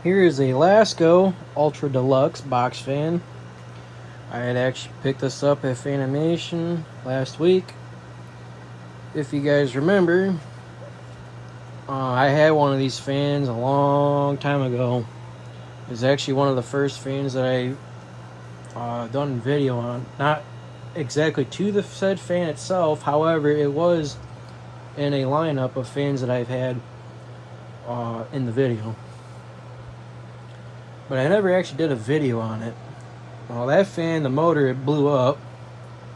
Here is a Lasko Ultra Deluxe box fan. I had actually picked this up at Fanimation last week. If you guys remember, I had one of these fans a long time ago. It was actually one of the first fans that I done a video on. Not exactly to the said fan itself, however, it was in a lineup of fans that I've had in the video. But I never actually did a video on it. Well, that fan, the motor, it blew up.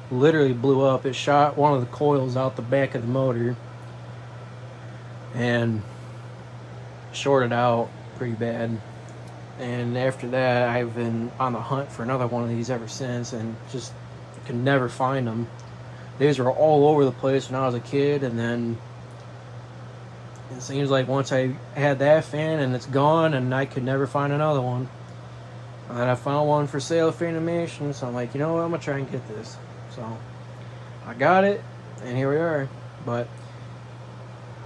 Literally blew up. It shot one of the coils out the back of the motor and shorted out pretty bad. And after that, I've been on the hunt for another one of these ever since, and just could never find them. These were all over the place when I was a kid, and then it seems like once I had that fan and it's gone, and I could never find another one. And then I found one for sale at Fanimation, so I'm like, you know what, I'm gonna try and get this. So I got it, and here we are. But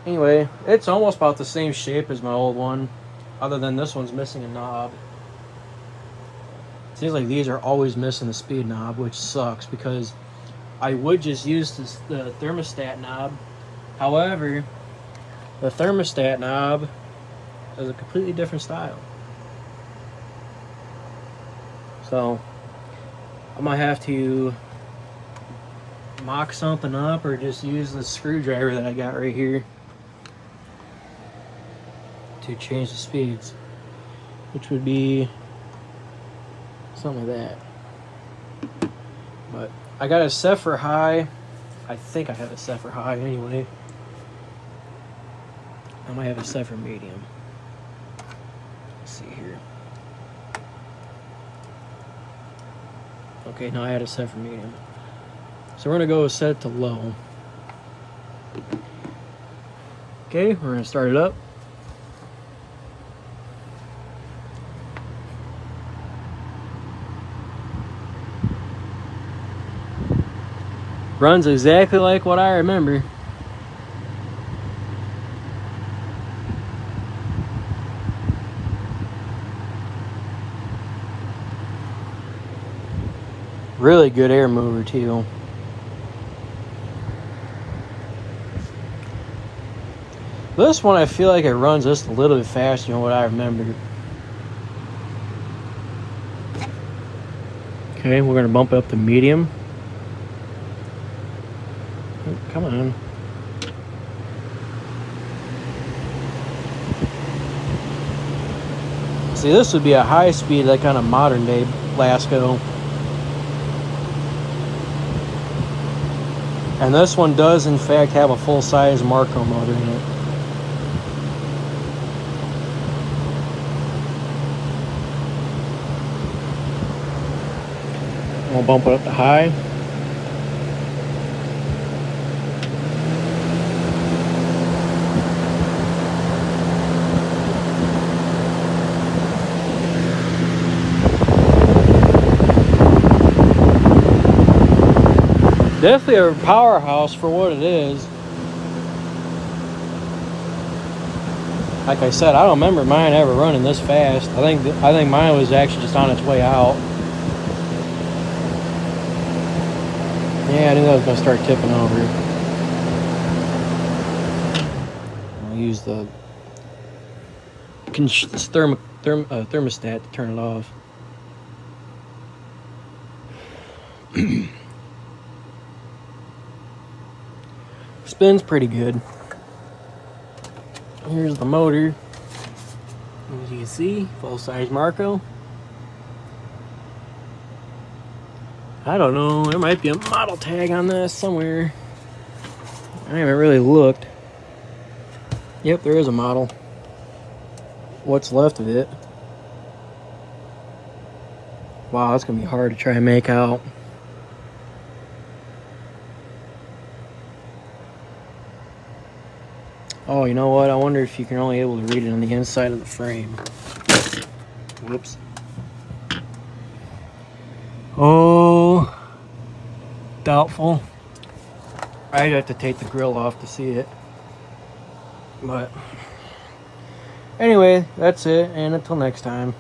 anyway, it's almost about the same shape as my old one, other than this one's missing a knob. Seems like these are always missing the speed knob, which sucks because I would just use the thermostat knob. However, the thermostat knob is a completely different style. So I might have to mock something up or just use the screwdriver that I got right here to change the speeds, which would be something like that. But I got it set for high. I think I have it set for high anyway. I might have it set for medium. Let's see here. Okay, now I had it set for medium. So we're gonna go set to low. Okay, we're gonna start it up. Runs exactly like what I remember. Really good air mover too. This one I feel like it runs just a little bit faster than what I remember. Okay, we're gonna bump it up to medium. Oh, come on. See, this would be a high speed, like kind of modern day Lasko. And this one does, in fact, have a full-size Marco motor in it. We'll bump it up to high. Definitely a powerhouse for what it is. Like I said, I don't remember mine ever running this fast. I think mine was actually just on its way out. Yeah, I knew that was gonna start tipping over. I'll use the thermostat to turn it off. Spins pretty good. Here's the motor. As you can see, full-size Marco. I don't know, there might be a model tag on this somewhere. I haven't really looked. Yep, there is a model. What's left of it. Wow, that's gonna be hard to try and make out. Oh, you know what? I wonder if you can only able to read it on the inside of the frame. Whoops. Oh, doubtful. I'd have to take the grill off to see it. But Anyway, that's it, and until next time.